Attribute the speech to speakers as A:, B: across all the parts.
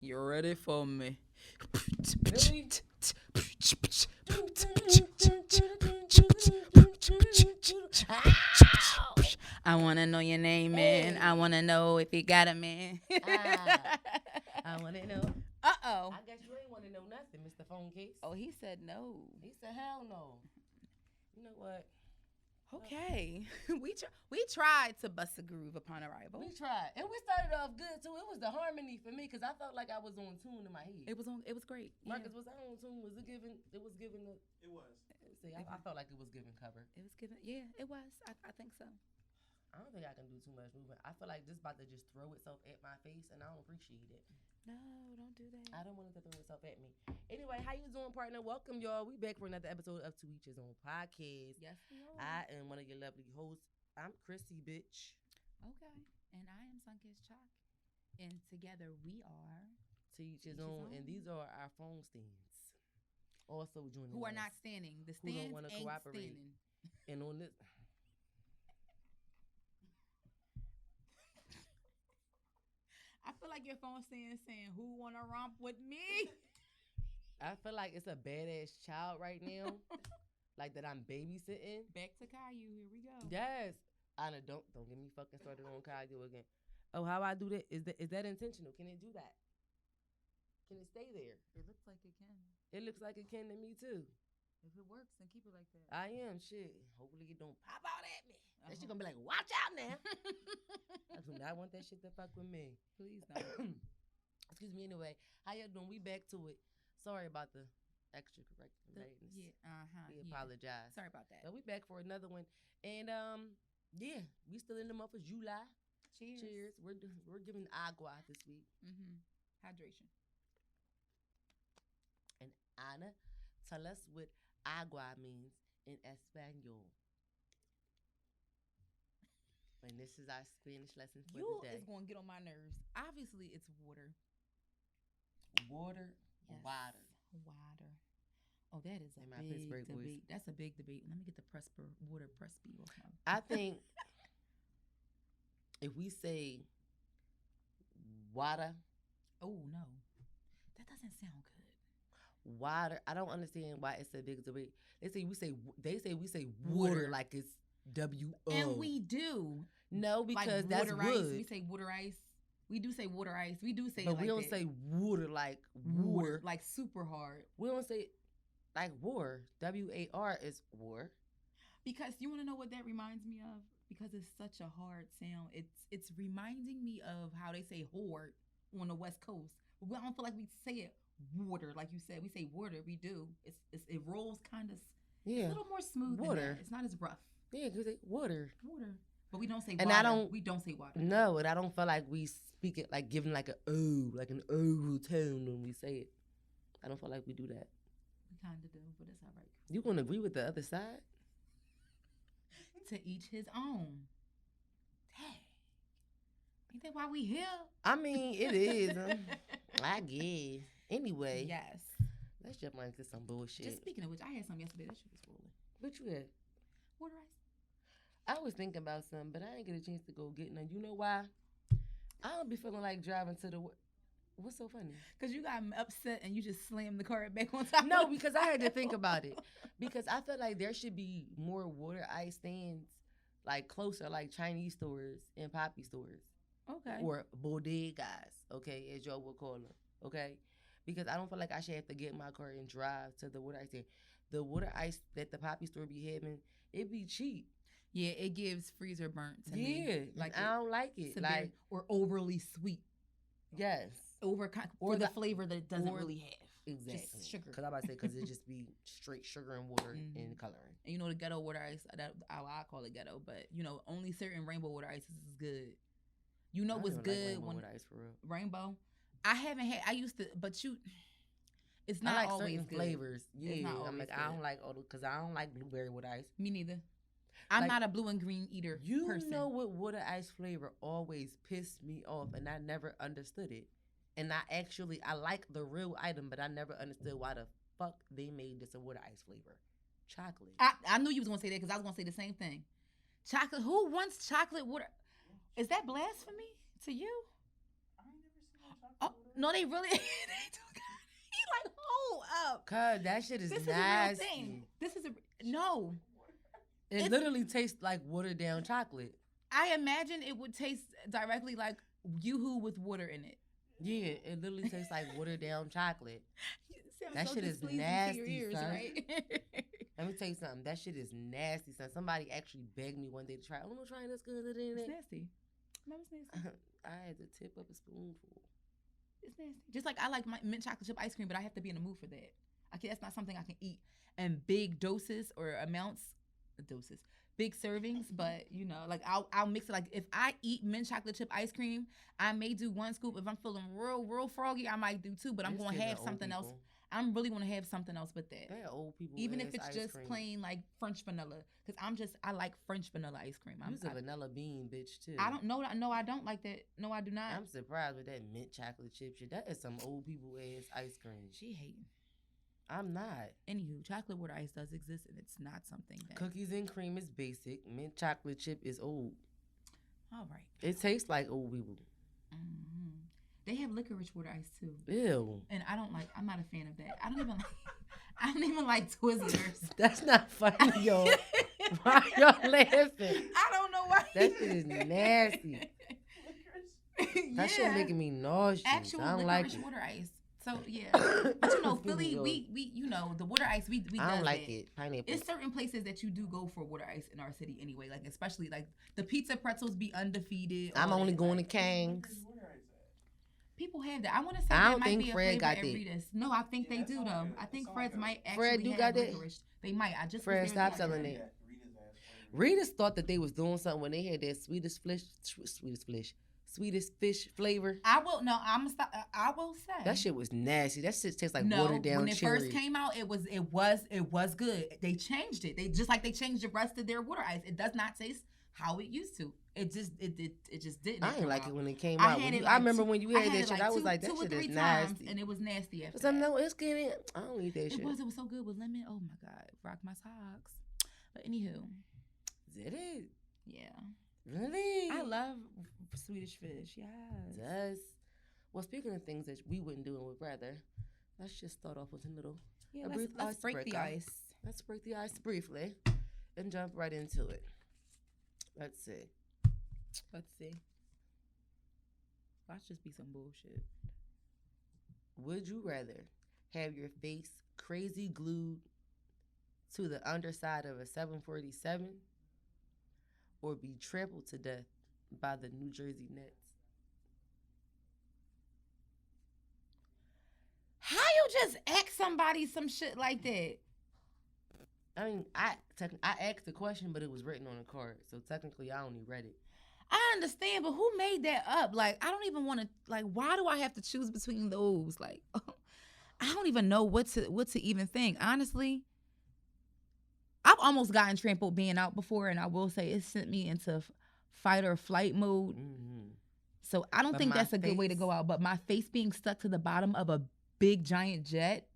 A: You ready for me?
B: Really?
A: I wanna know your name, man. I wanna know if you got a man.
B: I want to know.
A: Uh-oh.
B: I guess you ain't want to know nothing, Mr. Phone Case.
A: Oh, he said no.
B: He said, hell no. You know what?
A: Okay. we tried to bust a groove upon arrival.
B: We tried. And we started off good, too. It was the harmony for me because I felt like I was on tune in my head.
A: It was great.
B: Marcus,
A: Yeah.
B: was I on tune? Was it giving? It was giving the...
C: It was.
B: See, I felt like it was giving cover.
A: It was given. Yeah, it was. I think so.
B: I don't think I can do too much movement. I feel like this about to just throw itself at my face, and I don't appreciate it.
A: No, don't do that.
B: I don't want it to throw itself at me. Anyway, how you doing, partner? Welcome, y'all. We back for another episode of To Each His Own Podcast.
A: Yes, we are.
B: I am one of your lovely hosts. I'm Chrissy, bitch.
A: Okay. And I am Sunkist Chalk. And together we are
B: To Each His Own, and these are our phone stands. Also joining
A: who are
B: us,
A: not standing. The
B: who don't
A: stands
B: wanna
A: ain't
B: cooperate.
A: standing.
B: And on this,
A: I feel like your phone stand saying, "Who wanna romp with me?"
B: I feel like it's a badass child right now, like that I'm babysitting.
A: Back to Caillou. Here we go.
B: Yes. I know, don't get me fucking started on Caillou again. Oh, how I do that? Is that intentional? Can it do that? Can it stay there?
A: It looks like it can.
B: It looks like it can to me too.
A: If it works, then keep it like that.
B: I am shit. Hopefully it don't pop out at me. That shit gonna be like, watch out now. I do not want that shit to fuck with me.
A: Please don't.
B: Excuse me. Anyway, how y'all doing? We back to it. Sorry about the extra correctness.
A: Yeah.
B: We apologize.
A: Sorry about that.
B: But we back for another one, and yeah, we still in the month of July.
A: Cheers.
B: Cheers. We're giving agua this week.
A: Hydration.
B: And Anna, tell us what agua means in Espanol. And this is our Spanish lesson for
A: You
B: the day.
A: is going to get on my nerves. Obviously, it's water.
B: Water.
A: Yes.
B: Water.
A: Water. Oh, that is a
B: In my
A: big
B: Pittsburgh voice.
A: debate. That's a big debate. Let me get the water Presby off my.
B: I think if we say water,
A: Oh no, that doesn't sound good.
B: water, I don't understand why it's a big debate. They say we say water
A: Water.
B: like it's W-O.
A: And we do.
B: No, because
A: like
B: that's
A: water ice.
B: wood.
A: We say water ice. We do say water ice. We do say
B: But
A: it like
B: we don't
A: that.
B: say water like water.
A: like super hard.
B: We don't say like war. W-A-R is war.
A: Because you want to know what that reminds me of? Because it's such a hard sound. It's reminding me of how they say "horde" on the West Coast. But I don't feel like we say it water, like you said. We say water. We do. It rolls kind of.
B: Yeah.
A: It's a little more smooth.
B: Water.
A: Than that. It's not as rough.
B: Yeah, because they water.
A: Water. But we don't say
B: And
A: water. We don't say water.
B: No, and I don't feel like we speak it like giving like like an O tone when we say it. I don't feel like we do that.
A: We kind of do, but it's all right.
B: You gonna agree with the other side?
A: To each his own. Dang. Ain't that why we here?
B: I mean, it is. I guess. Anyway,
A: Yes.
B: let's jump right into some bullshit.
A: Just speaking of which, I had some yesterday. That shit was rolling.
B: What you had?
A: Water ice.
B: I was thinking about something, but I didn't get a chance to go get none. You know why? I don't be feeling like driving to the... What's so funny?
A: Because you got upset and you just slammed the car back on top.
B: No, because I had to think about it. Because I feel like there should be more water ice stands, like closer, like Chinese stores and poppy stores.
A: Okay.
B: Or bodegas, okay, as y'all would call them, okay? Because I don't feel like I should have to get in my car and drive to the water ice stand. The water ice that the poppy store be having, it be cheap.
A: Yeah, it gives freezer burnt to me.
B: Yeah,
A: Like
B: I don't like it.
A: severe,
B: Like,
A: or overly sweet.
B: yes.
A: Or
B: Or
A: the
B: the-
A: flavor that it doesn't
B: or-
A: really have.
B: Exactly.
A: Just sugar.
B: Because I'm about to say, because it just be straight sugar and water
A: Mhm.
B: and coloring.
A: And you know the ghetto water ice, I call it ghetto, but you know only certain rainbow water ices is good. You know
B: I
A: what's
B: don't even like
A: good
B: rainbow
A: when
B: water ice for real.
A: rainbow? I haven't had. I used to, but it's not
B: I like
A: always
B: certain
A: good.
B: flavors. Yeah,
A: not
B: I'm
A: always
B: like, I
A: good.
B: don't like all because I don't like blueberry water ice.
A: Me neither. I'm
B: Like,
A: not a blue and green eater
B: You
A: person.
B: know what water ice flavor always pissed me off, and I never understood it. And I like the real item, but I never understood why the fuck they made this a water ice flavor. Chocolate.
A: I knew you was gonna say that because I was gonna say the same thing. Chocolate. Who wants chocolate water? Is that blasphemy to you?
C: I ain't never seen no chocolate
A: Oh no, they really. They do got, he like hold up.
B: Cause that shit is
A: This
B: nasty.
A: is a real thing. This is a no.
B: It literally tastes like watered down chocolate.
A: I imagine it would taste directly like Yoo-hoo with water in it.
B: Yeah, it literally tastes like watered down chocolate. That
A: so
B: shit is
A: displeasing to
B: nasty,
A: your ears,
B: son.
A: right?
B: Let me tell you something. That shit is nasty, son. Somebody actually begged me one day to try. I'm gonna try this good.
A: It's nasty. No, it's nasty.
B: I had to tip up a spoonful.
A: It's nasty. Just like I like my mint chocolate chip ice cream, but I have to be in the mood for that. That's not something I can eat in big doses or amounts. Big servings. But you know, like I'll mix it. Like if I eat mint chocolate chip ice cream, I may do one scoop. If I'm feeling real froggy, I might do two. But I'm gonna have something else. I'm really gonna have something else with that.
B: They're old people.
A: Even if it's just plain like French vanilla, because I like French vanilla ice cream.
B: I'm a vanilla bean bitch too.
A: I don't know. No, I don't like that. No, I do not.
B: I'm surprised with that mint chocolate chip shit. That is some old people ass ice cream.
A: She hating.
B: I'm not.
A: Anywho, chocolate water ice does exist, and it's not something that
B: cookies and cream is basic. Mint chocolate chip is old.
A: All right.
B: It tastes like old people.
A: Mm-hmm. They have licorice water ice too.
B: Ew.
A: And I'm not a fan of that. I don't even like Twizzlers.
B: That's not funny, yo. Why y'all laughing?
A: I don't know why.
B: That shit is nasty. That shit making me nauseous.
A: Actual
B: I don't
A: licorice
B: like it.
A: water ice. So yeah, but you know, Philly, we you know the water ice we
B: I don't like
A: that.
B: it. Pineapple.
A: It's certain places that you do go for water ice in our city anyway. Like especially like the pizza pretzels be undefeated.
B: I'm only going to Kang's.
A: People have that. I want to say
B: I
A: that
B: don't
A: might
B: think
A: be a
B: Fred
A: flavor
B: got
A: at
B: that.
A: Rita's. No, I think they do though. I think Fred's might actually
B: Fred do
A: have
B: got that?
A: licorice. They might. I just
B: Fred,
A: was there
B: stop
A: the other
B: selling
A: day.
B: it. Rita's thought that they was doing something when they had that Swedish fish flavor.
A: I will say
B: That shit was nasty. That shit tastes like
A: no,
B: watered down
A: when it
B: cherry.
A: first came out, it was good. They changed it. They just like they changed the rest of their water ice. It does not taste how it used to. It just didn't.
B: I didn't like it when it came out. I remember when you had that shit. I was like, that shit is nasty.
A: And it was nasty after
B: that.
A: that.
B: No, it's getting. I don't eat that shit.
A: It was so good with lemon. Oh my god, rock my socks. But anywho,
B: did it?
A: Yeah.
B: Really?
A: I love Swedish fish. Yes.
B: Yes. Well, speaking of things that we wouldn't do and would rather, let's just start off with a little.
A: Yeah, let's break the ice.
B: Let's break the ice briefly and jump right into it. Let's see.
A: Watch just be some bullshit.
B: Would you rather have your face crazy glued to the underside of a 747 or be trampled to death by the New Jersey Nets?
A: How you just ask somebody some shit like that?
B: I mean, I asked the question, but it was written on a card, so technically I only read it.
A: I understand, but who made that up? Like, I don't even want to. Like, why do I have to choose between those? Like, I don't even know what to even think. Honestly, I've almost gotten trampled being out before, and I will say it sent me into fight or flight mode.
B: Mm-hmm.
A: So I don't think that's a good way to go out. But my face being stuck to the bottom of a big giant jet,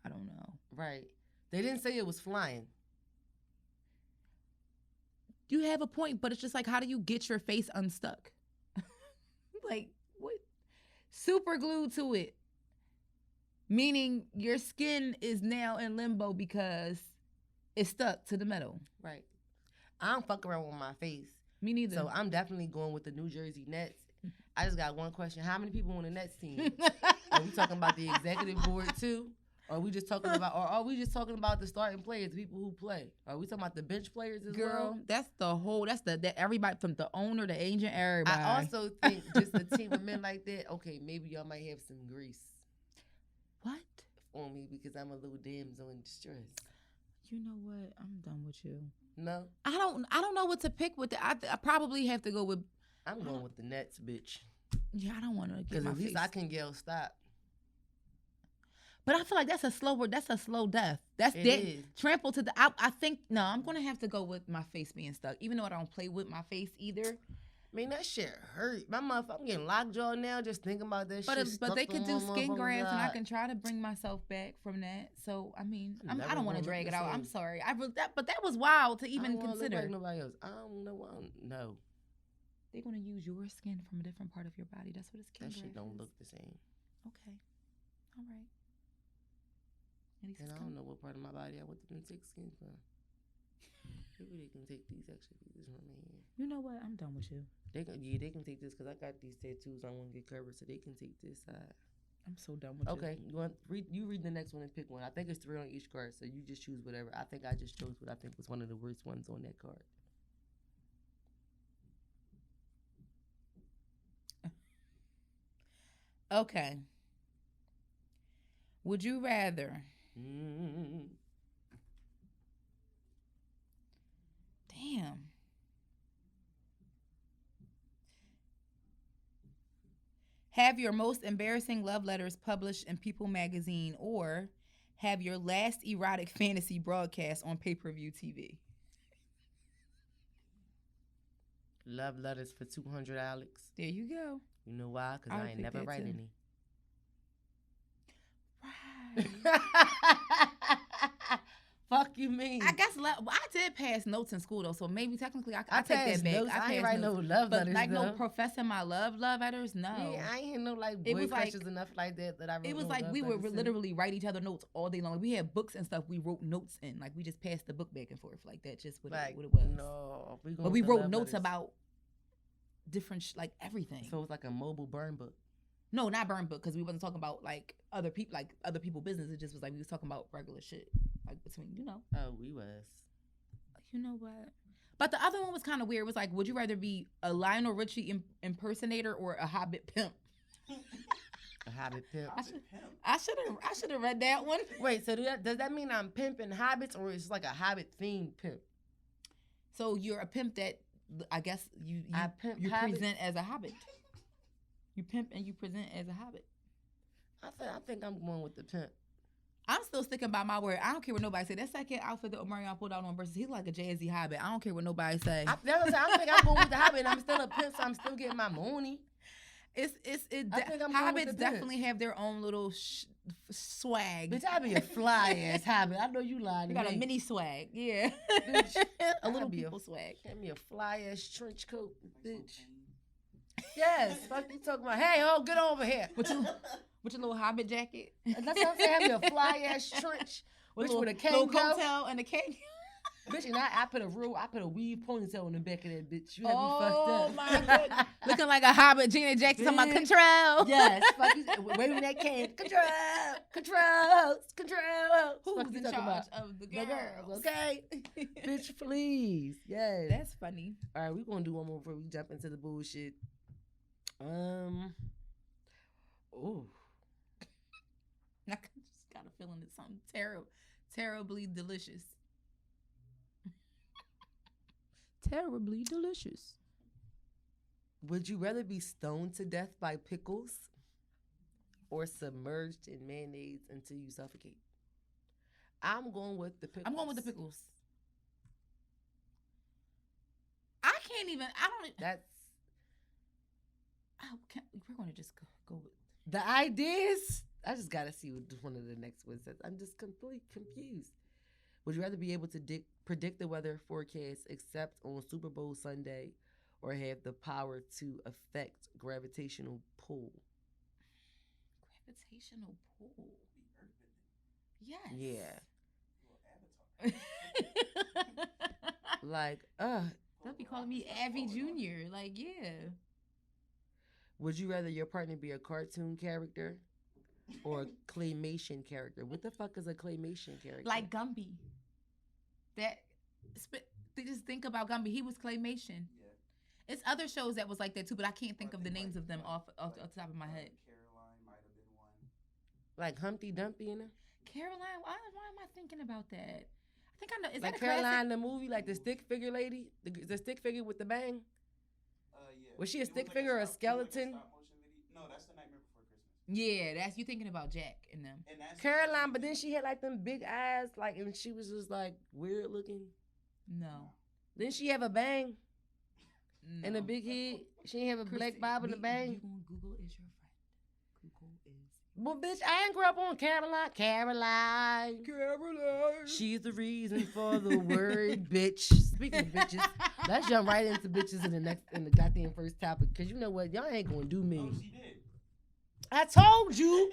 A: I don't know.
B: Right. They didn't say it was flying.
A: You have a point, but it's just like, how do you get your face unstuck? Like, what? Super glued to it. Meaning your skin is now in limbo because it's stuck to the metal.
B: Right. I don't fuck around with my face.
A: Me neither.
B: So I'm definitely going with the New Jersey Nets. I just got one question. How many people on the Nets team? Are we talking about the executive board too? Or are we just talking about the starting players, the people who play? Are we talking about the bench players as well?
A: That's the everybody from the owner, the agent, everybody.
B: I also think just a team of men like that, okay, maybe y'all might have some grease.
A: What?
B: On me because I'm a little damsel in distress.
A: You know what? I'm done with you.
B: No?
A: I don't know what to pick with it. I probably have to go with...
B: I'm going with the Nets, bitch.
A: Yeah, I don't want to get
B: because
A: my
B: at least
A: face.
B: I can yell stop.
A: But I feel like that's a slow death. It is. Trampled to the... I think... No, I'm going to have to go with my face being stuck. Even though I don't play with my face either.
B: I mean, that shit hurt. My motherfucker, I'm getting lockjaw now just thinking about that shit.
A: But they could do skin grafts and I can try to bring myself back from that. So, I mean, I don't want to drag it out. I'm sorry. But that was wild to even consider.
B: Look like nobody else. I don't know. No.
A: They're gonna use your skin from a different part of your body. That's what a skin
B: That
A: graft
B: shit don't
A: is.
B: look the same.
A: Okay. All right.
B: And I don't know what part of my body I want them to take skin from. Maybe they can take these extra pieces from my hand.
A: You know what? I'm done with you.
B: They can take this because I got these tattoos I want to get covered, so they can take this side.
A: I'm so done with you.
B: Okay, you read the next one and pick one. I think it's 3 on each card, so you just choose whatever. I think I just chose what I think was one of the worst ones on that card.
A: Okay. Would you rather? Damn. Have your most embarrassing love letters published in People magazine, or have your last erotic fantasy broadcast on pay-per-view TV?
B: Love letters for 200, Alex.
A: There you go.
B: You know why? Because I ain't never write any.
A: Right.
B: Fuck you mean?
A: I guess I did pass notes in school though, so maybe technically I take that back.
B: Notes. I ain't write no love
A: but
B: letters,
A: like
B: though.
A: no professing my love letters. No,
B: yeah, I ain't had no like
A: It
B: boy
A: was
B: crushes
A: like-
B: enough like that I wrote.
A: it was
B: no
A: like
B: love
A: we would
B: letters to.
A: literally write each other notes all day long. We had books and stuff. We wrote notes in, like we just passed the book back and forth like that. Just what it was.
B: No,
A: but we wrote notes about different like everything.
B: So it's like a mobile burn book.
A: No, not burn book, because we wasn't talking about like other people business. It just was like we was talking about regular shit, like between
B: Oh, we was.
A: You know what? But the other one was kind of weird. It was like, would you rather be a Lionel Richie impersonator or a Hobbit pimp?
B: A Hobbit pimp.
A: I should have read that one.
B: Wait, so does that mean I'm pimping hobbits, or it's like a hobbit themed pimp?
A: So you're a pimp that I guess you
B: pimp
A: present as a hobbit. You pimp and you present as a hobbit.
B: I think I'm going with the pimp.
A: I'm still sticking by my word. I don't care what nobody say. That second outfit that Omarion pulled out on versus, he's like a jazzy hobbit. I don't care what nobody say.
B: I think I'm going with the hobbit. And I'm still a pimp, so I'm still getting my money.
A: Hobbits definitely have their own little swag.
B: Bitch, I be a fly ass hobbit. I know you lying.
A: You got a mini swag, yeah.
B: Bitch,
A: a little people swag.
B: Get me a fly ass trench coat, bitch. Yes, fuck you talking about. Hey, get over here.
A: With your little hobbit jacket.
B: That's what I'm saying. Have me a fly ass trench, with a cane
A: little coattail and a cane.
B: Bitch, and I put a weave ponytail in the back of that bitch. You have me fucked up.
A: Oh my goodness. Looking like a hobbit, Gina Jackson talking about control.
B: Yes, fuck you, waving that cane. Control.
A: Who's in charge of the girls?
B: Okay. Bitch, please. Yes.
A: That's funny.
B: All right, we're gonna do one more before we jump into the bullshit. Oh.
A: I just got a feeling it's something terribly delicious. Terribly delicious.
B: Would you rather be stoned to death by pickles or submerged in mayonnaise until you suffocate? I'm going with the pickles.
A: I'm going with the pickles. I can't even. I don't.
B: That's.
A: We're going to just go with
B: the ideas. I just got to see what one of the next ones says. I'm just completely confused. Would you rather be able to predict the weather forecast except on Super Bowl Sunday, or have the power to affect gravitational pull?
A: Gravitational pull. Yes.
B: Yeah. Like,
A: they'll be calling me Abby Jr. Like, yeah.
B: Would you rather your partner be a cartoon character or a claymation character? What the fuck is a claymation character?
A: Like Gumby. Just think about Gumby. He was claymation. Yeah. It's other shows that was like that too, but I can't think of the names of them off the top of my head.
C: Caroline might have been one.
B: Like Humpty Dumpty in it?
A: Caroline? Why am I thinking about that? I think I know. Is
B: like
A: that a
B: Caroline
A: classic?
B: the movie, like the stick figure lady? The stick figure with the bang?
C: Yeah.
B: Was she a stick figure or a skeleton?
C: No, that's the Nightmare Before Christmas.
A: Yeah, that's you thinking about Jack and them.
C: And that's
B: Caroline, but then she had like them big eyes, like, and she was just like weird looking.
A: No.
B: Didn't she have a bang
A: No.
B: and a big head? She didn't have a black bob and a bang.
A: You going Google is your friend. Google is
B: Well, bitch, I ain't grew up on Caroline. Caroline. She's the reason for the word bitch. Speaking of bitches, let's jump right into bitches in the goddamn first topic. Cause you know what? Y'all ain't gonna do me.
C: Oh, she did.
B: I told you.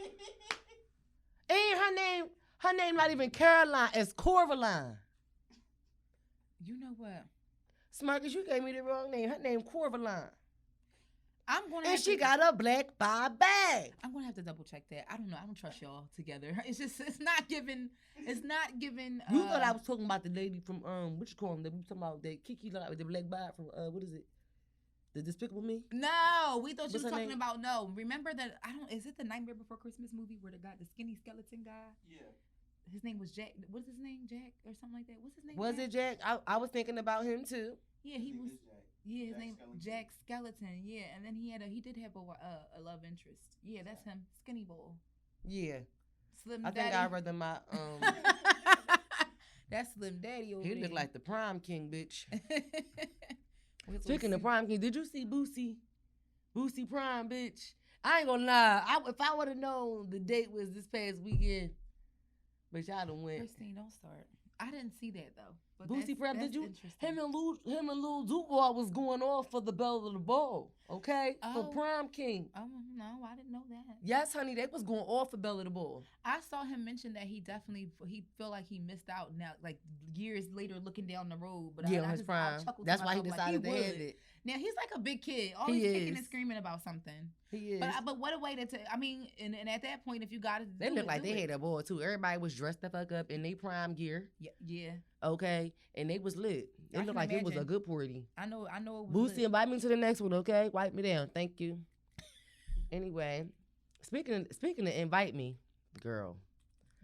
B: And her name not even Caroline, it's Corvaline.
A: You know what?
B: Smirkers, you gave me the wrong name. Her name Corvaline.
A: I'm gonna.
B: And she got a black Bob bag.
A: I'm gonna have to double check that. I don't know. I don't trust y'all together. It's just it's not given. It's not given.
B: You thought I was talking about the lady from what you call them? We talking about that Kiki with the black Bob from what is it? The Despicable Me?
A: No, we thought you
B: What's
A: was
B: her
A: talking
B: name?
A: about no. Remember that I don't. Is it the Nightmare Before Christmas movie where the skinny skeleton guy?
C: Yeah.
A: His name was Jack. What's his name? Jack or something like that. What's his name?
B: Was it Jack? I was thinking about him too.
A: Yeah, he
C: I think
A: was.
C: it's Jack.
A: Yeah, his
C: Jack
A: name
C: Skellington.
A: Jack Skeleton. Yeah, and then he did have a love interest. Yeah, that's him. Skinny Bull.
B: Yeah.
A: Slim
B: I
A: Daddy.
B: think I'd rather my
A: That's Slim Daddy over
B: he
A: there.
B: looked like the prom king, bitch.
A: With
B: Speaking
A: little
B: of prom king, did you see Boosie? Boosie Prime, bitch. I ain't gonna lie. If I would have known the date was this past weekend, bitch, I'd have went.
A: Christine, don't start. I didn't see that though. But
B: Boosie Prime,
A: that's
B: did you?
A: interesting.
B: Him and Lil Duval was going off for the bell of the ball, okay? For
A: Oh.
B: Prom King.
A: Oh no, I didn't know that.
B: Yes, honey, they was going off for bell of the ball.
A: I saw him mention that he feel like he missed out now, like years later looking down the road. But
B: Yeah,
A: I
B: on his
A: just- I
B: prime.
A: chuckled to
B: That's why he
A: myself, like,
B: decided to
A: would.
B: have it.
A: Now he's like a big kid,
B: He
A: always kicking
B: is.
A: and screaming about something.
B: He is.
A: But what a way to I mean, and at that point, if you got it,
B: They look like they had a ball too. Everybody was dressed the fuck up in their prime gear,
A: Yeah,
B: okay? And they was lit. It
A: I
B: looked
A: can
B: like it was a
A: imagine.
B: good party.
A: I know. It was
B: Boosie,
A: lit.
B: invite me to the next one, okay? Wipe me down. Thank you. Anyway, speaking of invite me, girl,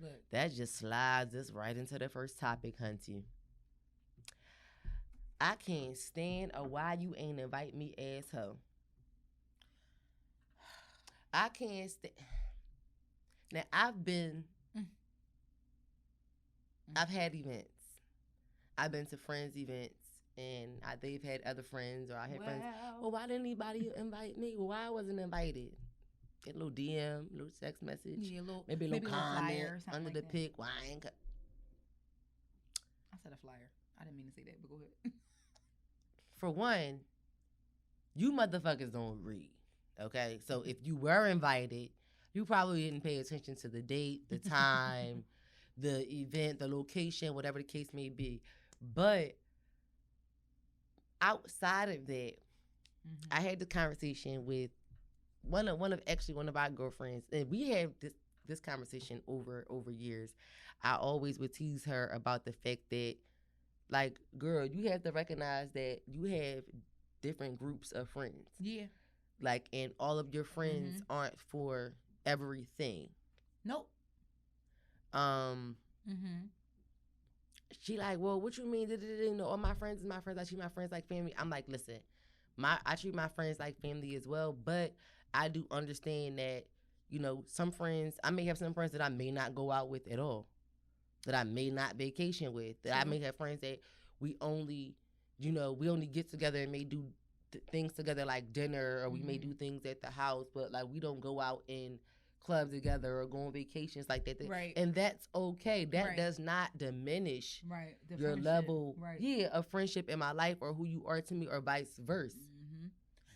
A: Look,
B: that just slides us right into the first topic, hunty. I can't stand a why you ain't invite me asshole. I can't stand. Now I've had events. I've been to friends' events, and they've had other friends, or I had friends. Well, why didn't anybody invite me? Well, why I wasn't invited? Get a little DM, a little text message,
A: yeah,
B: maybe a little
A: flyer
B: comment
A: or something
B: under
A: like
B: the
A: that.
B: pic. Why I ain't
A: I said a flyer. I didn't mean to say that, but go ahead.
B: For one, you motherfuckers don't read, okay? So if you were invited, you probably didn't pay attention to the date, the time, the event, the location, whatever the case may be. But outside of that, I had the conversation with one of our girlfriends, and we had this conversation over years. I always would tease her about the fact that, like, girl, you have to recognize that you have different groups of friends.
A: Yeah.
B: Like, and all of your friends aren't for everything.
A: Nope.
B: She like, well, what you mean? You know, all my friends is my friends. I treat my friends like family. I'm like, listen, I treat my friends like family as well, but I do understand that, you know, some friends, I may have some friends that I may not go out with at all, that I may not vacation with, that I may have friends that we only get together and may do things together like dinner, or we may do things at the house, but like we don't go out in clubs together or go on vacations like that.
A: Right.
B: And that's okay. That does not diminish
A: the
B: your
A: friendship.
B: level
A: Right.
B: of friendship in my life, or who you are to me, or vice versa.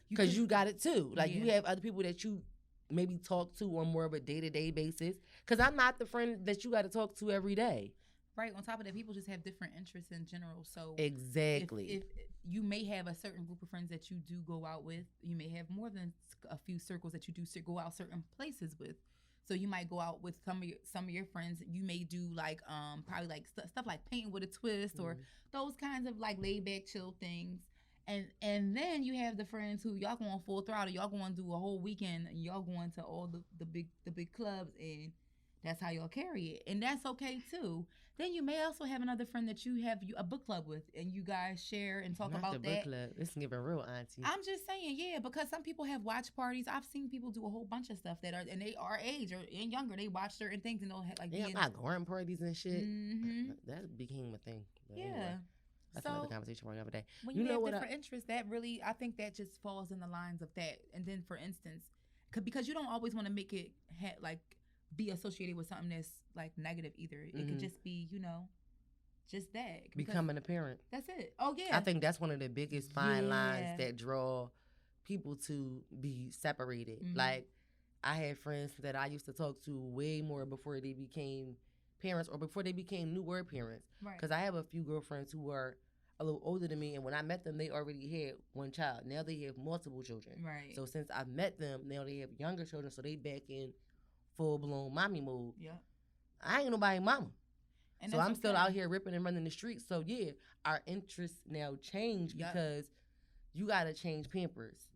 B: Because you got it too. Like, you have other people that you maybe talk to on more of a day-to-day basis. Because I'm not the friend that you got to talk to every day.
A: Right. On top of that, people just have different interests in general. So
B: exactly,
A: if you may have a certain group of friends that you do go out with, you may have more than a few circles that you do go out certain places with. So you might go out with some of your friends. You may do like probably like stuff like painting with a twist, or those kinds of like laid back, chill things. And then you have the friends who y'all going full throttle. Y'all going to do a whole weekend, and y'all going to all the big clubs, and that's how y'all carry it. And that's okay too. Then you may also have another friend that you have a book club with, and you guys share and talk about
B: the book club. It's giving real auntie.
A: I'm just saying, yeah, because some people have watch parties. I've seen people do a whole bunch of stuff and they are age or and younger. They watch certain things and they'll have like
B: like garden parties and shit. That became a thing. But
A: yeah.
B: Anyway, that's another conversation for another day.
A: When you have different interests, that really, I think that just falls in the lines of that. And then, for instance, because you don't always want to make it like be associated with something that's like negative either. It could just be, you know, just that.
B: Becoming a parent.
A: That's it. Oh yeah.
B: I think that's one of the biggest fine lines that draw people to be separated. Like, I had friends that I used to talk to way more before they became parents or before they became newer parents.
A: Right.
B: Because I have a few girlfriends who are a little older than me, and when I met them, they already had one child. Now they have multiple children.
A: Right.
B: So since I met them, now they have younger children, so they back in full-blown mommy mode.
A: Yeah.
B: I ain't nobody mama.
A: And
B: so I'm still out here ripping and running the streets. So yeah, our interests now change because you got to change Pampers.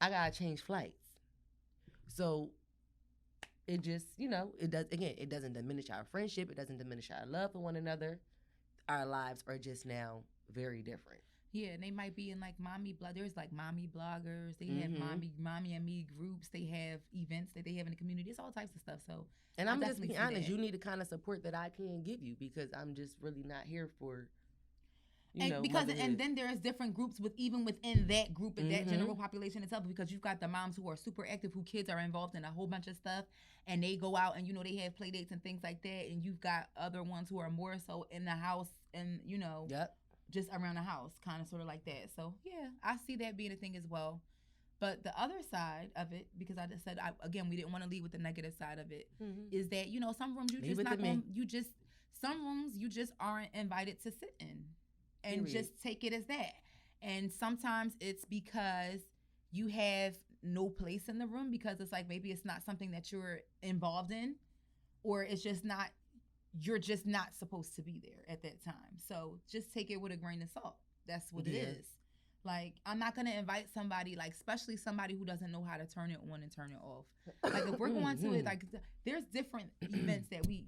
B: I got to change flights. So it just, you know, it doesn't diminish our friendship. It doesn't diminish our love for one another. Our lives are just now very different.
A: Yeah, and they might be in like there's like mommy bloggers. They have mommy and me groups. They have events that they have in the community. It's all types of stuff. So,
B: and I'm just being honest. You need the kind of support that I can give you because I'm just really not here for.
A: And then there's different groups within that group and that general population itself, because you've got the moms who are super active, who kids are involved in a whole bunch of stuff, and they go out and, you know, they have play dates and things like that, and you've got other ones who are more so in the house and, you know, just around the house, kind of sort of like that. So yeah, I see that being a thing as well. But the other side of it, because I just said, we didn't want to lead with the negative side of it, is that, you know, some rooms some rooms you just aren't invited to sit in. And just take it as that. And sometimes it's because you have no place in the room, because it's like maybe it's not something that you're involved in, or it's just not, you're just not supposed to be there at that time. So just take it with a grain of salt. That's what it is. Like, I'm not going to invite somebody, like, especially somebody who doesn't know how to turn it on and turn it off. Like, if we're going to it, like, there's different events that we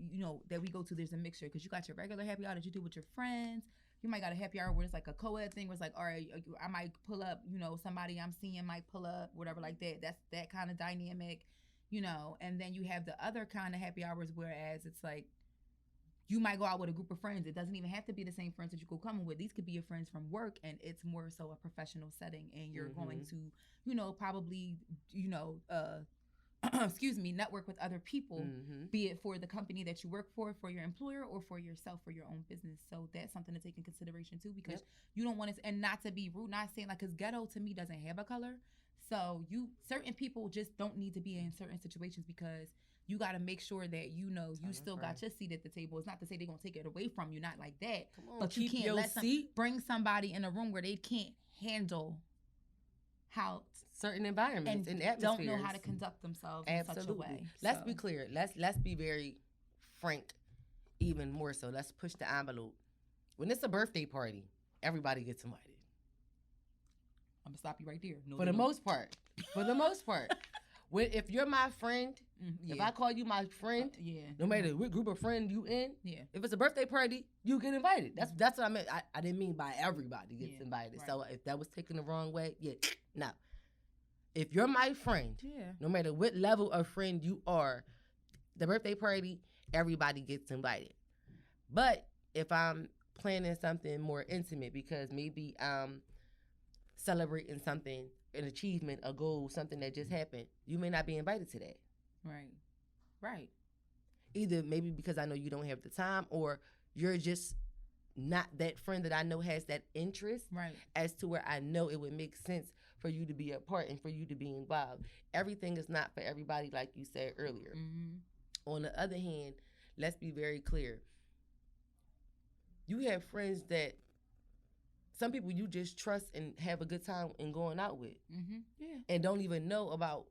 A: go to. There's a mixture, because you got your regular happy hour that you do with your friends. You might got a happy hour where it's like a co-ed thing where it's like, all right, I might pull up, you know, somebody I'm seeing might pull up, whatever like that. That's that kind of dynamic, you know. And then you have the other kind of happy hours, whereas it's like you might go out with a group of friends. It doesn't even have to be the same friends that you go coming with. These could be your friends from work, and it's more so a professional setting, and you're going to, you know, probably, you know, network with other people, be it for the company that you work for your employer, or for yourself, for your own business. So that's something to take in consideration too, because you don't want to, and not to be rude, not saying like, because ghetto to me doesn't have a color. So certain people just don't need to be in certain situations, because you got to make sure that, you know, you still got your seat at the table. It's not to say they're going to take it away from you, not like that. But you can't bring somebody in a room where they can't handle how
B: certain environments and atmospheres,
A: don't know how to conduct themselves in such a way.
B: Let's be clear. Let's be very frank, even more so. Let's push the envelope. When it's a birthday party, everybody gets invited.
A: I'm gonna stop you right there. No,
B: for the most part. If you're my friend, if I call you my friend, no matter what group of friend you in, if it's a birthday party, you get invited. That's what I meant. I didn't mean by everybody gets invited. Right. So if that was taken the wrong way, no. If you're my friend, no matter what level of friend you are, the birthday party, everybody gets invited. But if I'm planning something more intimate, because maybe I'm celebrating something, an achievement, a goal, something that just happened, you may not be invited to that.
A: Right.
B: Either maybe because I know you don't have the time, or you're just not that friend that I know has that interest, as to where I know it would make sense for you to be a part and for you to be involved. Everything is not for everybody, like you said earlier. On the other hand, let's be very clear. You have friends that some people you just trust and have a good time in going out with, and don't even know about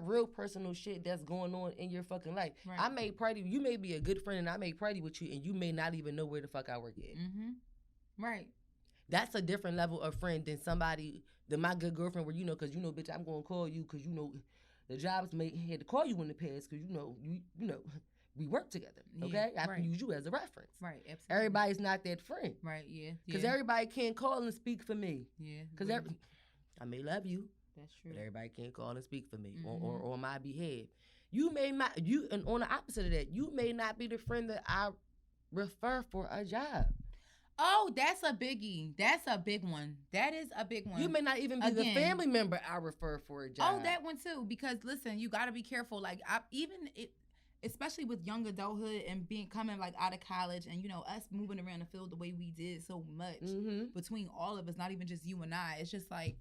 B: real personal shit that's going on in your fucking life. I may party. You may be a good friend, and I may party with you, and you may not even know where the fuck I work at.
A: Right.
B: That's a different level of friend than my good girlfriend, where you know, because you know, bitch, I'm gonna call you because you know the jobs may had to call you in the past because you know we work together. Okay, I can use you as a reference.
A: Right, absolutely.
B: Everybody's not that friend.
A: Right,
B: Because everybody can't call and speak for me. Because I may love you.
A: That's true.
B: But everybody can't call and speak for me or on my behalf. You may not. And on the opposite of that, you may not be the friend that I refer for a job.
A: Oh, that's a biggie. That's a big one. That is a big one.
B: You may not even be the family member I refer for a job.
A: Oh, that one too. Because listen, you got to be careful. Like especially with young adulthood and coming like out of college, and us moving around the field the way we did so much between all of us, not even just you and I. It's just like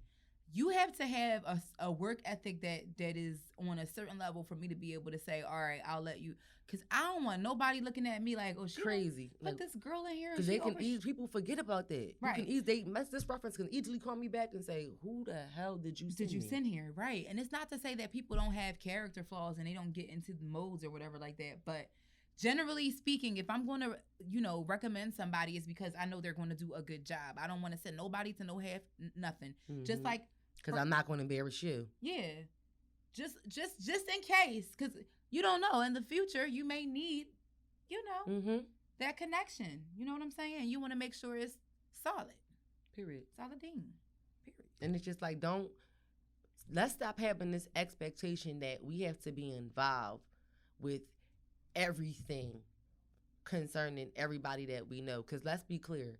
A: you have to have a work ethic that is on a certain level for me to be able to say, all right, I'll let you. Because I don't want nobody looking at me like, oh, she
B: crazy.
A: Put like, this girl in here.
B: Because they can people forget about that.
A: Right.
B: This reference can easily call me back and say, who the hell did you send
A: here? Right. And it's not to say that people don't have character flaws and they don't get into the modes or whatever like that. But generally speaking, if I'm going to, recommend somebody, it's because I know they're going to do a good job. I don't want to send nobody to no half nothing. Just like.
B: Because I'm not going to embarrass you.
A: Yeah. Just in case. Because you don't know. In the future, you may need, that connection. You know what I'm saying? You want to make sure it's solid.
B: Period.
A: Solidine. Period.
B: And it's just like, let's stop having this expectation that we have to be involved with everything concerning everybody that we know. Because let's be clear.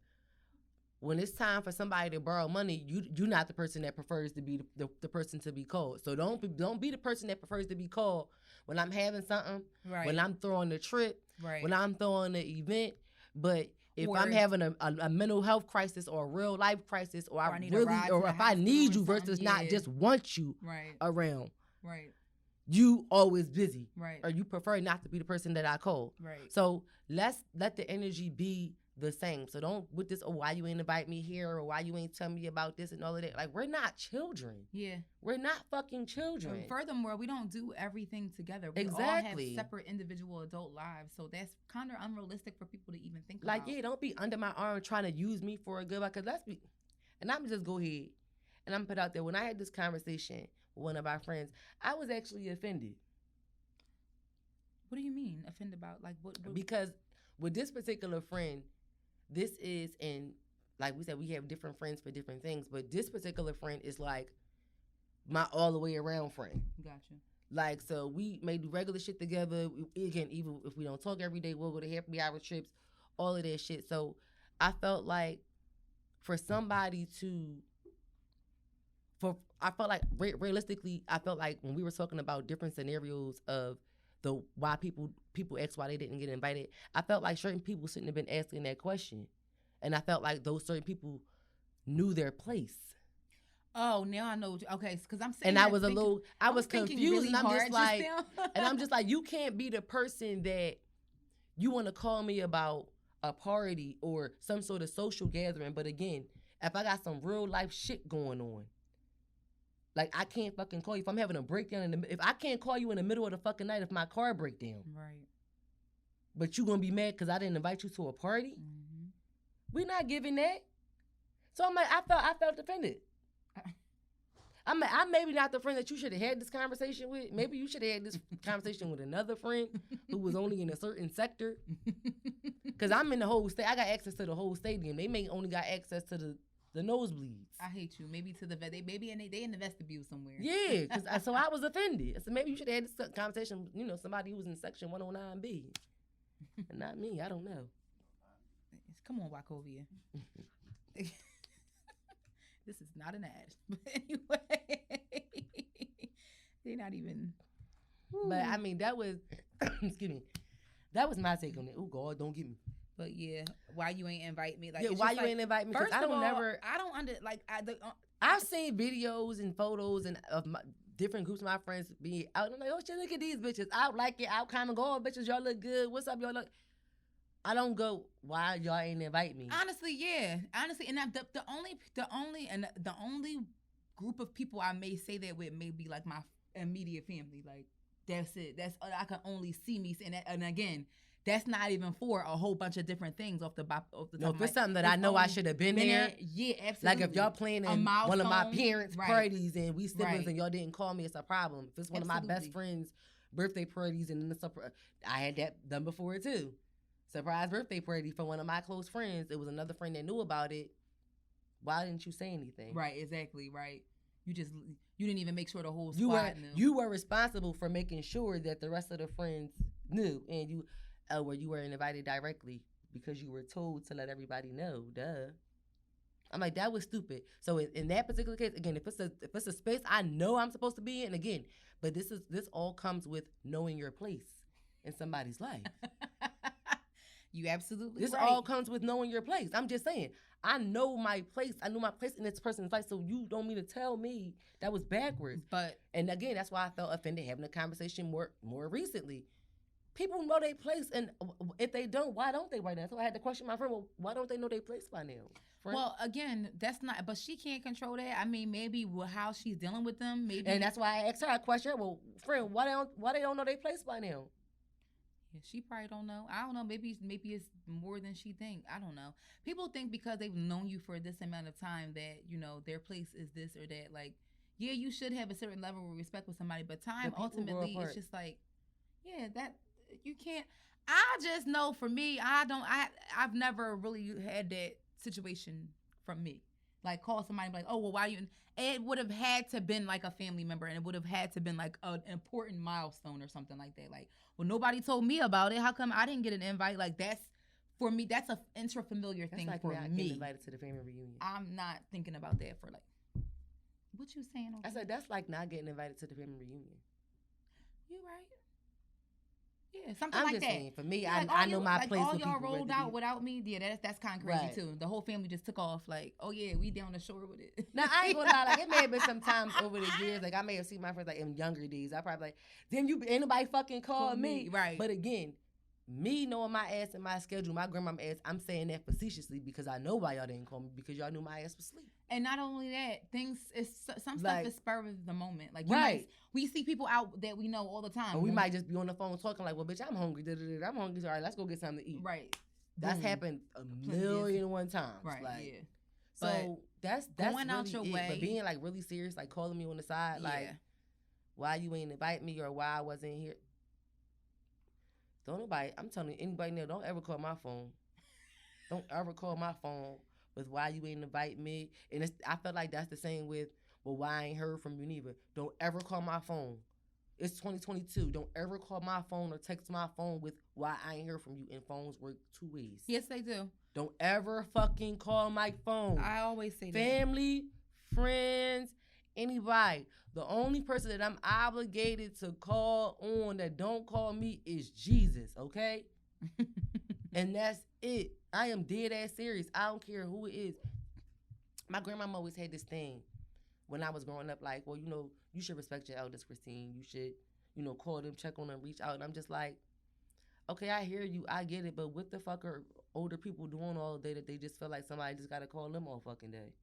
B: When it's time for somebody to borrow money, you're not the person that prefers to be the person to be called. So don't be the person that prefers to be called when I'm having something,
A: right.
B: when I'm throwing the trip,
A: right.
B: when I'm throwing the event. But if I'm having a mental health crisis or a real life crisis, or if I need you versus not just want you around,
A: right?
B: You always busy,
A: right?
B: Or you prefer not to be the person that I call,
A: right?
B: So let's let the energy be the same. So don't with this, why you ain't invite me here, or why you ain't tell me about this and all of that. Like, we're not children.
A: Yeah.
B: We're not fucking children.
A: And furthermore, we don't do everything together. We all have separate individual adult lives. So that's kind of unrealistic for people to even think about.
B: Like, yeah, don't be under my arm trying to use me for a good one. Because and I'm just go ahead and I'm put out there. When I had this conversation with one of our friends, I was actually offended.
A: What do you mean offended about? Like what?
B: Because with this particular friend, this is, and like we said, we have different friends for different things, but this particular friend is like my all the way around friend.
A: Gotcha.
B: Like, so we may do regular shit together. Again, even if we don't talk every day, we'll go to happy hour trips, all of that shit. So I felt like realistically, I felt like when we were talking about different scenarios of why people ask why they didn't get invited, I felt like certain people shouldn't have been asking that question. And I felt like those certain people knew their place.
A: Oh, now I know. Okay, because I'm saying.
B: And I was confused, really, and I'm just like, and I'm just like, you can't be the person that you want to call me about a party or some sort of social gathering. But again, if I got some real life shit going on, like, I can't fucking call you. If I'm having a breakdown, if I can't call you in the middle of the fucking night if my car break down.
A: Right.
B: But you gonna be mad because I didn't invite you to a party?
A: Mm-hmm.
B: We're not giving that. So I'm like, I felt offended. I'm maybe not the friend that you should have had this conversation with. Maybe you should have had this conversation with another friend who was only in a certain sector. Because I'm in the whole state. I got access to the whole stadium. They may only got access to the nosebleeds.
A: I hate you. Maybe to the they in the vestibule somewhere.
B: Yeah, so I was offended. So maybe you should have had this conversation. Somebody who was in section 109B, and not me. I don't know.
A: Come on, Wachovia. This is not an ad, but anyway, they're not even.
B: But I mean, that was excuse me. That was my take on it. Oh God, don't get me.
A: But yeah, why you ain't invite me? Like,
B: yeah, why you ain't invite me?
A: First
B: I don't
A: of all,
B: never.
A: I don't like.
B: I've seen videos and photos and of my different groups of my friends be out. And I'm like, oh shit, look at these bitches. I like it. I'll kind of go, oh, bitches, y'all look good. What's up, y'all look? I don't go, why y'all ain't invite me?
A: Honestly, yeah. Honestly, and the only group of people I may say that with may be like my immediate family. Like, that's it. That's I can only see me saying that. And again, that's not even for a whole bunch of different things off the top.
B: No, if it's something that I know I should have been there.
A: Yeah, absolutely.
B: Like if y'all planning one of my parents' parties and we siblings and y'all didn't call me, it's a problem. If it's one of my best friends' birthday parties and it's I had that done before too. Surprise birthday party for one of my close friends. It was another friend that knew about it. Why didn't you say anything?
A: Right, exactly, right. You didn't even make sure the whole squad knew.
B: You were responsible for making sure that the rest of the friends knew, and you were invited directly. because you were told to let everybody know. Duh. I'm like, that was stupid. So in that particular case, again, if it's a space I know I'm supposed to be in, again, but this all comes with knowing your place in somebody's life.
A: You absolutely
B: This
A: right.
B: all comes with knowing your place. I'm just saying, I know my place. I know my place in this person's life. So you don't mean to tell me that was backwards. And again, that's why I felt offended having a conversation more recently. People know their place, and if they don't, why don't they right now? So I had to question my friend, well, why don't they know their place by now? Friend?
A: Well, again, that's not, but she can't control that. I mean, maybe how she's dealing with them, maybe.
B: And that's why I asked her a question. Well, friend, why they don't know their place by now?
A: Yeah, she probably don't know. I don't know. Maybe it's more than she think. I don't know. People think because they've known you for this amount of time that, you know, their place is this or that. Like, yeah, you should have a certain level of respect with somebody, but time ultimately it's just like, yeah, that you can't. I just know for me, I've never really had that situation from me. Like call somebody like, oh well, why you? It would have had to been like a family member, and it would have had to been like an important milestone or something like that. Like, well, nobody told me about it. How come I didn't get an invite? Like that's for me. That's a intrafamiliar thing
B: like
A: for
B: not
A: me.
B: Getting invited to the family reunion.
A: I'm not thinking about that for like. What you saying?
B: I said that's like not getting invited to the family reunion.
A: You right. Yeah, something
B: I'm
A: like
B: just
A: that.
B: saying, for me,
A: yeah,
B: I know my
A: like
B: place.
A: All y'all rolled out without me. Yeah, that's kind of crazy
B: right.
A: too. The whole family just took off. Like, oh yeah, we down the shore with it.
B: Now I ain't gonna lie. Like it may have been some times over the years. Like I may have seen my friends like in younger days. I probably like, damn, you ain't nobody fucking called me.
A: Right.
B: But again, me knowing my ass and my schedule, my grandmama ass, I'm saying that facetiously because I know why y'all didn't call me because y'all knew my ass was asleep.
A: And not only that, some
B: like,
A: stuff is spur of the moment. Like
B: right.
A: We see people out that we know all the time.
B: And we might just be on the phone talking like, well, bitch, I'm hungry. I'm hungry. All right, let's go get something to eat.
A: Right.
B: That's happened a million and one times.
A: Right.
B: Like,
A: yeah.
B: So that's
A: going
B: really
A: out your way.
B: But being like really serious, like calling me on the side, like why you ain't invite me or why I wasn't here. Don't nobody. I'm telling anybody now, don't ever call my phone. Don't ever call my phone with why you ain't invite me. And I feel like that's the same with, well, why I ain't heard from you neither. Don't ever call my phone. It's 2022. Don't ever call my phone or text my phone with why I ain't heard from you. And phones work two ways.
A: Yes, they do.
B: Don't ever fucking call my phone.
A: I always say that.
B: Family, friends, anybody. The only person that I'm obligated to call on that don't call me is Jesus, okay? And that's it. I am dead ass serious. I don't care who it is. My grandmama always had this thing when I was growing up, like, well, you know, you should respect your elders, Christine. You should, you know, call them, check on them, reach out. And I'm just like, okay, I hear you, I get it, but what the fuck are older people doing all day that they just feel like somebody just got to call them all fucking day?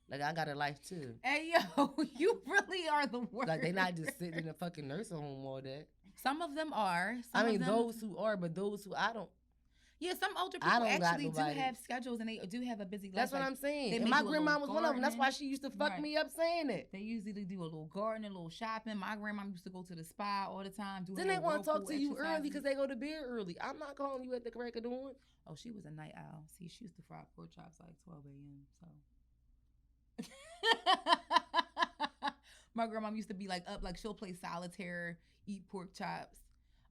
B: Like, I got a life, too.
A: Hey, yo, you really are the worst.
B: Like, they not just sitting in a fucking nursing home all day.
A: Some of them are.
B: Those who are, but those who I don't.
A: Yeah, some older people actually do have schedules and they do have a busy life.
B: That's what I'm saying. And my grandma was one of them. That's why she used to fuck me up saying it.
A: They usually do a little gardening, a little shopping. My grandma used to go to the spa all the time.
B: Then they want to talk to you early because they go to bed early. I'm not calling you at the crack of dawn.
A: Oh, she was a night owl. See, she used to fry pork chops like 12 a.m. So. My grandma used to be like up, like she'll play solitaire, eat pork chops.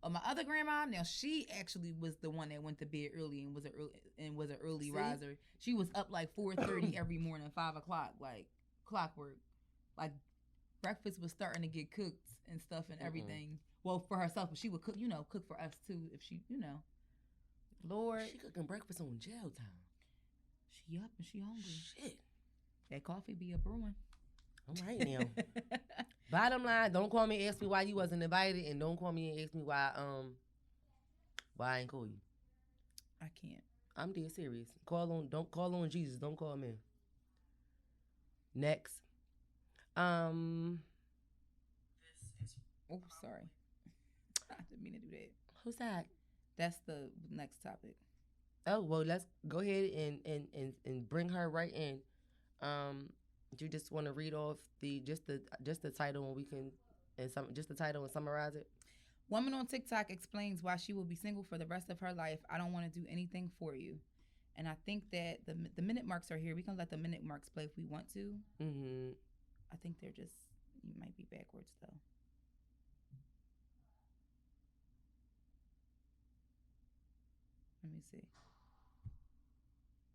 A: My other grandma, now she actually was the one that went to bed early and was an early riser. She was up like 4:30 every morning, 5 o'clock, like clockwork. Like breakfast was starting to get cooked and stuff and everything. Well, for herself, but she would cook, cook for us too if she, Lord.
B: She cooking breakfast on jail time.
A: She up and she hungry.
B: Shit.
A: That coffee be a brewing.
B: All right now. Bottom line, don't call me and ask me why you wasn't invited, and don't call me and ask me why I ain't call you.
A: I can't.
B: I'm dead serious. Don't call on Jesus. Don't call me. Next.
A: Oh, sorry. I didn't mean to do that.
B: Who's that?
A: That's the next topic.
B: Oh, well, let's go ahead and bring her right in. Do you just want to read off the title and we can just the title and summarize it?
A: Woman on TikTok explains why she will be single for the rest of her life. I don't want to do anything for you. And I think that the minute marks are here. We can let the minute marks play if we want to.
B: Mm-hmm.
A: I think you might be backwards though. Let me me see.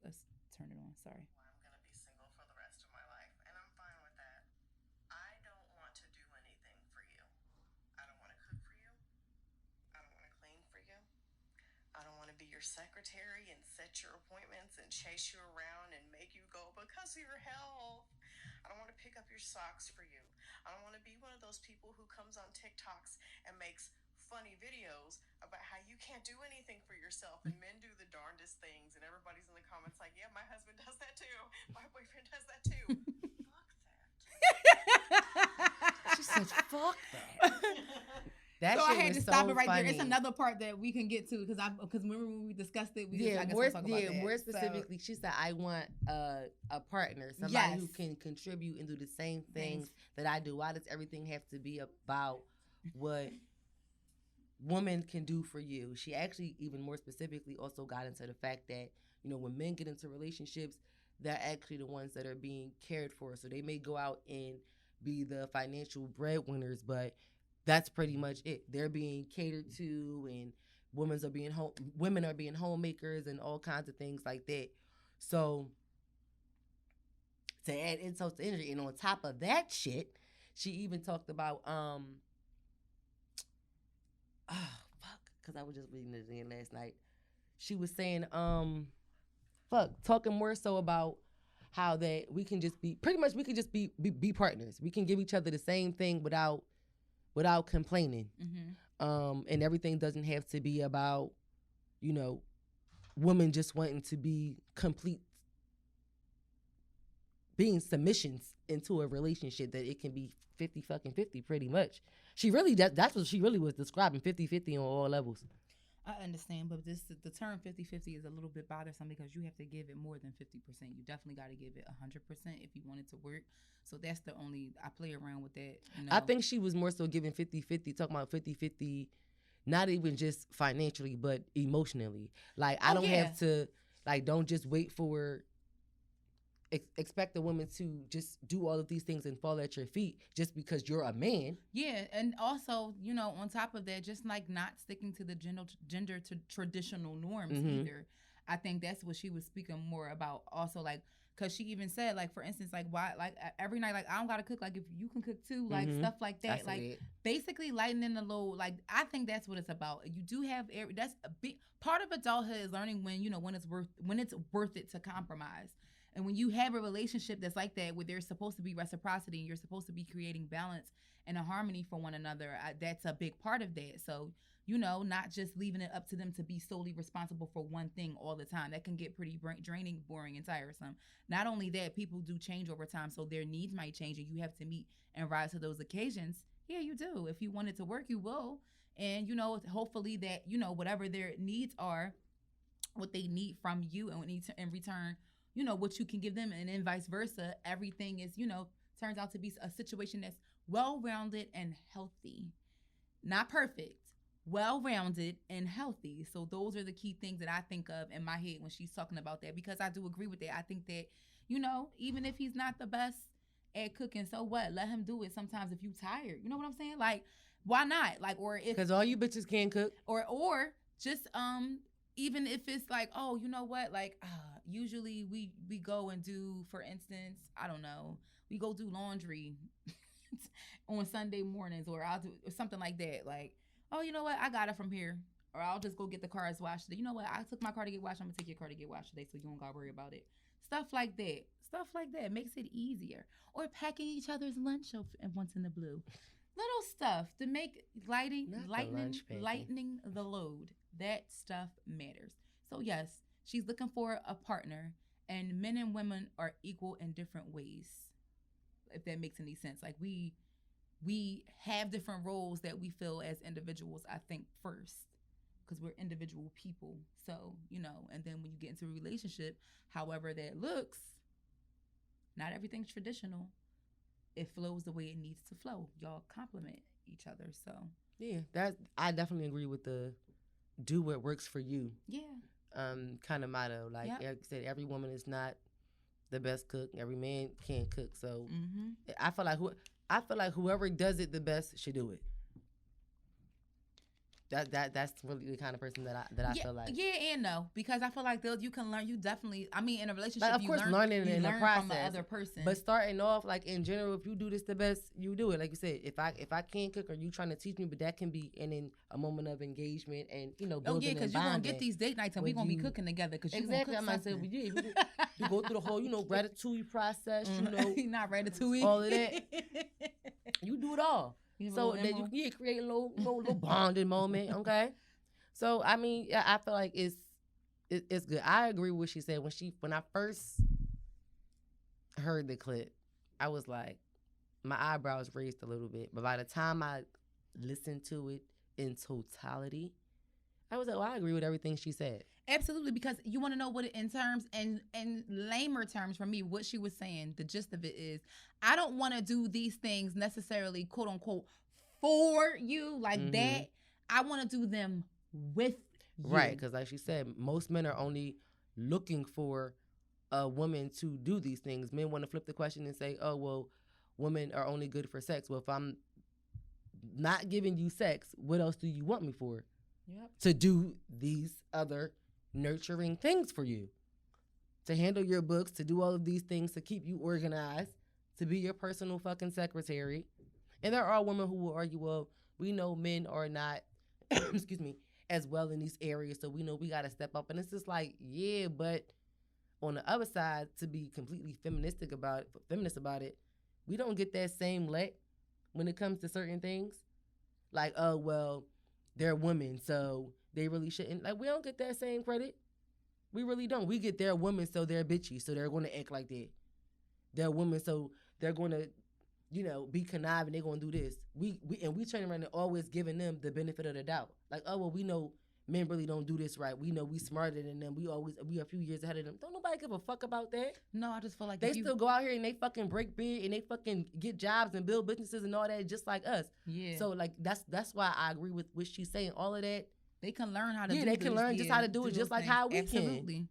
A: Let's turn it on. Sorry.
D: I'm going to be single for the rest of my life, and I'm fine with that. I don't want to do anything for you. I don't want to cook for you. I don't want to clean for you. I don't want to be your secretary and set your appointments and chase you around and make you go because of your health. I don't want to pick up your socks for you. I don't want to be one of those people who comes on TikToks and makes funny videos about how you can't do anything for yourself and men do the darndest things and everybody's in the comments like, yeah, my husband does that too. My boyfriend does that too. Fuck that.
B: She said, "Fuck that." That
A: So I
B: shit
A: had
B: was
A: to stop
B: so
A: it right there. It's
B: funny.
A: another part that we can get to because remember when we discussed it, we just, I guess
B: more,
A: we'll talk about that.
B: more
A: So,
B: specifically, she said, "I want a partner, somebody who
A: Yes.
B: can contribute and do the same things that I do. Why does everything have to be about what women can do for you?" She actually, even more specifically, also got into the fact that, you know, when men get into relationships, they're actually the ones that are being cared for. So they may go out and be the financial breadwinners, but that's pretty much it. They're being catered to, and women are being homemakers and all kinds of things like that. So to add insult to injury, and on top of that shit, she even talked about because I was just reading it again last night. She was saying talking more so about how that we can just be be partners. We can give each other the same thing without complaining. And everything doesn't have to be about, you know, women just wanting to be complete, being submissions into a relationship, that it can be 50 pretty much. She really, that's what she really was describing, 50-50 on all levels.
A: I understand, but the term 50-50 is a little bit bothersome because you have to give it more than 50%. You definitely got to give it 100% if you want it to work. So that's the only, I play around with that. You know?
B: I think she was more so giving 50-50, talking about 50-50, not even just financially, but emotionally. Like, I don't have to, like, don't just wait for, expect a woman to just do all of these things and fall at your feet just because you're a man.
A: Yeah, and also, you know, on top of that, just like not sticking to the gender to traditional norms either. I think that's what she was speaking more about. Also, like, because she even said, like, for instance, like, why, like, every night, like, I don't gotta cook, like, if you can cook too, like, stuff like that, like, basically lightening the load. Like, I think that's what it's about. You do have that's a big part of adulthood, is learning when, you know, when it's worth it to compromise. And when you have a relationship that's like that, where there's supposed to be reciprocity and you're supposed to be creating balance and a harmony for one another, that's a big part of that. So, you know, not just leaving it up to them to be solely responsible for one thing all the time. That can get pretty draining, boring, and tiresome. Not only that, people do change over time, so their needs might change, and you have to meet and rise to those occasions. Yeah, you do. If you want it to work, you will. And, you know, hopefully that, you know, whatever their needs are, what they need from you, and what need to, in return, you know, what you can give them, and then vice versa. Everything is, you know, turns out to be a situation that's well-rounded and healthy. Not perfect, well-rounded and healthy. So those are the key things that I think of in my head when she's talking about that, because I do agree with that. I think that, you know, even if he's not the best at cooking, so what? Let him do it sometimes if you tired. You know what I'm saying? Like, why not? Like, or if...
B: Because all you bitches can cook.
A: Or just... even if it's like, oh, you know what? Like, usually we go and do, for instance, I don't know, we go do laundry on Sunday mornings, or I'll do something like that. Like, oh, you know what? I got it from here. Or I'll just go get the cars washed today. You know what? I took my car to get washed. I'm going to take your car to get washed today, so you don't got to worry about it. Stuff like that. Stuff like that makes it easier. Or packing each other's lunch once in the blue. Little stuff to make lightening the load. That stuff matters. So yes, she's looking for a partner, and men and women are equal in different ways, if that makes any sense. Like, we have different roles that we fill as individuals, I think, first, because we're individual people. So, you know, and then when you get into a relationship, however that looks, not everything's traditional. It flows the way it needs to flow. Y'all complement each other. So
B: yeah, I definitely agree with the do what works for you.
A: Yeah.
B: Kind of motto. Like I said, every woman is not the best cook. Every man can't cook. So I feel like whoever does it the best should do it. That's really the kind of person that I
A: yeah,
B: feel like.
A: yeah and no, because I feel like you can learn. You definitely, I mean, in a relationship,
B: Like, of
A: you
B: course,
A: learn,
B: learning
A: you
B: in the
A: learn
B: process
A: from the other person.
B: But starting off, like in general, if you do this the best, you do it. Like you said, if I can't cook, or you trying to teach me, but that can be in a moment of engagement and
A: oh yeah, because you're gonna get these date nights and we're gonna be cooking together. Because
B: exactly, I'm like saying, you go through the whole ratatouille process,
A: not ratatouille,
B: all of that. You do it all, so that you create a little bonding moment. Okay. So I mean, I feel like it's good. I agree with what she said when I first heard the clip. I was like, my eyebrows raised a little bit. But by the time I listened to it in totality, I was like, well, I agree with everything she said.
A: Absolutely, because you want to know what it, in lamer terms for me, what she was saying. The gist of it is, I don't want to do these things necessarily, quote unquote, for you like that. I want to do them with you.
B: Right, because like she said, most men are only looking for a woman to do these things. Men want to flip the question and say, oh, well, women are only good for sex. Well, if I'm not giving you sex, what else do you want me for?
A: Yep.
B: To do these other nurturing things for you. To handle your books, to do all of these things, to keep you organized, to be your personal fucking secretary. And there are women who will argue, well, we know men are not, excuse me, as well in these areas, so we know we got to step up. And it's just like, yeah, but on the other side, to be completely feminist about it, we don't get that same let when it comes to certain things. Like, oh, well, they're women, so they really shouldn't. Like, we don't get that same credit. We really don't. We get they're women, so they're bitchy, so they're going to act like that. They're women, so they're going to, be conniving. They're going to do this. We turn around and always giving them the benefit of the doubt. Like, oh, well, we know men really don't do this right. We know we smarter than them. We a few years ahead of them. Don't nobody give a fuck about that.
A: No, I just feel like
B: they still go out here and they fucking break big and they fucking get jobs and build businesses and all that just like us.
A: Yeah.
B: So like that's why I agree with what she's saying. All of that.
A: They can learn how to.
B: Yeah, they can learn just how to do it, just like how we can.
A: Absolutely.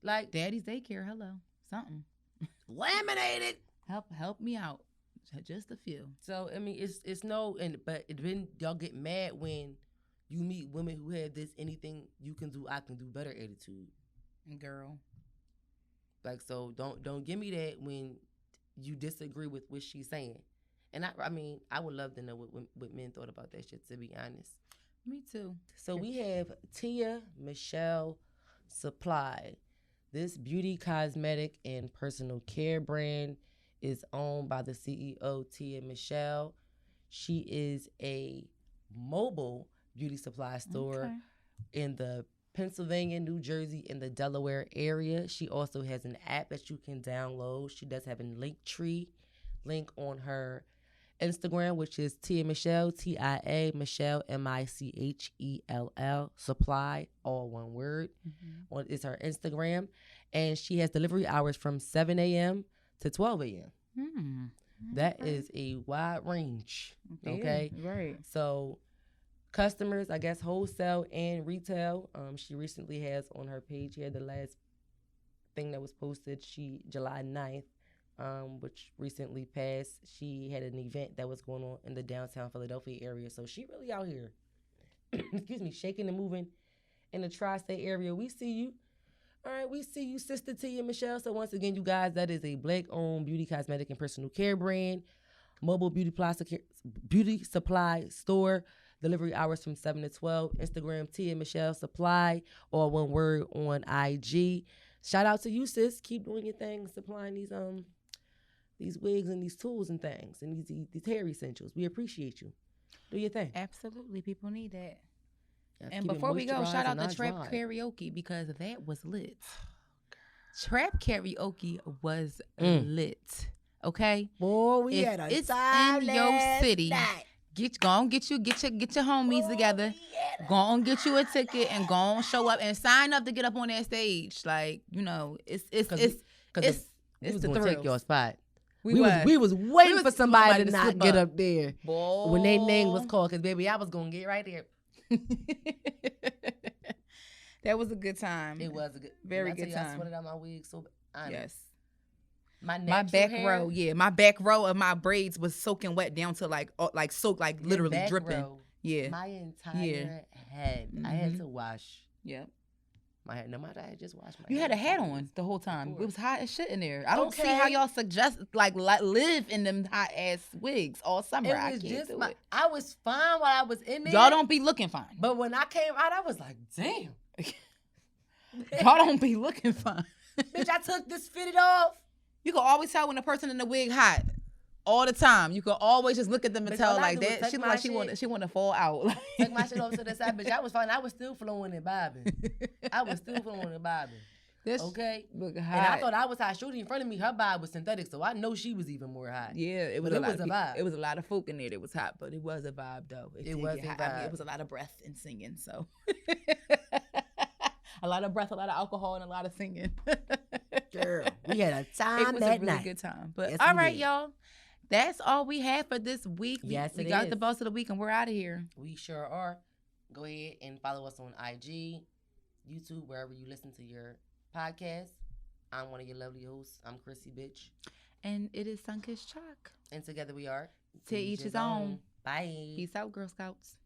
B: Like
A: Daddy's daycare. Hello, something.
B: Laminated.
A: Help me out. Just a few.
B: So I mean, it's no, but then y'all get mad when you meet women who have this anything you can do, I can do better attitude.
A: Girl.
B: Like, so don't give me that when you disagree with what she's saying. And I mean, I would love to know what men thought about that shit, to be honest.
A: Me too.
B: So we have Tia Michelle Supply. This beauty, cosmetic, and personal care brand is owned by the CEO, Tia Michelle. She is a mobile beauty supply store in the Pennsylvania, New Jersey, and the Delaware area. She also has an app that you can download. She does have a Linktree link on her Instagram, which is Tia Michelle, TIA Michelle, MICHELL, supply, all one word. It's her Instagram. And she has delivery hours from 7 a.m. to 12 a.m. That is a wide range. Okay?
A: Yeah, right.
B: So customers, I guess wholesale and retail. She recently has on her page here the last thing that was posted, July 9th, which recently passed. She had an event that was going on in the downtown Philadelphia area. So she really out here, excuse me, shaking and moving in the tri-state area. We see you. All right, we see you, Sister Tia Michelle. So once again, you guys, that is a Black-owned beauty, cosmetic, and personal care brand, mobile beauty supply store. Delivery hours from 7 to 12. Instagram, Tia Michelle Supply, all one word on IG. Shout out to you, sis. Keep doing your thing, supplying these wigs and these tools and things and these hair essentials. We appreciate you. Do your thing.
A: Absolutely. People need that.
B: And
A: before we go, shout out to Trap Karaoke because that was lit. Trap Karaoke was lit. Okay?
B: Boy, we had a time
A: in your city.
B: Night.
A: Get your homies together. Go on, get you a ticket and go on, show up and sign up to get up on that stage. Like, it's
B: we was
A: the
B: gonna take your spot. We was waiting
A: we was
B: for somebody to not
A: slip
B: get
A: up.
B: up there
A: Boy.
B: when their name was called. Cause baby, I was gonna get right there.
A: That was a good time.
B: It was a
A: very good time.
B: I sweated out my wig so honest.
A: Yes.
B: My
A: back
B: hair,
A: row, my back row of my braids was soaking wet down to like soaked, like literally
B: back
A: dripping.
B: Row
A: Yeah.
B: My entire head. I had to wash
A: Yep.
B: my head. No matter, I had just washed my head.
A: You had a hat on the whole time.
B: course.
A: It was hot as shit in there. I don't see
B: Okay.
A: how y'all suggest live in them hot ass wigs all summer.
B: It
A: I
B: was
A: can't
B: just
A: do
B: my.
A: it.
B: I was fine while I was in there.
A: Y'all don't be looking fine.
B: But when I came out, I was like, damn.
A: Y'all don't be looking fine.
B: Bitch, I took this fitted off.
A: You can always tell when a person in the wig hot. All the time. You can always just look at them and
B: Bitch,
A: tell
B: all I
A: like
B: do is
A: that.
B: tuck
A: She look
B: my
A: like she want to fall out.
B: Take my shit over to the side, bitch. I was fine. I was still flowing and bobbing. I was still flowing and bobbing. Okay?
A: Look
B: And
A: hot.
B: I thought I was hot. Shorty in front of me, her vibe was synthetic, so I know she was even more hot.
A: Yeah, it was
B: But
A: a
B: it
A: lot
B: was
A: of
B: a vibe.
A: It was a lot of folk in there that was hot, but it was a vibe though.
B: It
A: did
B: was
A: get
B: a
A: hot. I mean,
B: vibe.
A: it was a lot of breath and singing, so a lot of breath, a lot of alcohol, and a lot of singing.
B: Girl, we had a time
A: It was
B: that
A: a really
B: night.
A: good time. But
B: Yes,
A: all
B: we
A: right,
B: did.
A: y'all. That's all we have for this week.
B: Yes,
A: we
B: it
A: got
B: is.
A: the boss of the week, and we're out of here.
B: We sure are. Go ahead and follow us on IG, YouTube, wherever you listen to your podcast. I'm one of your lovely hosts. I'm Chrissy, bitch.
A: And it is Sunkiss Chalk.
B: And together we are.
A: To each his own.
B: Bye.
A: Peace out, Girl Scouts.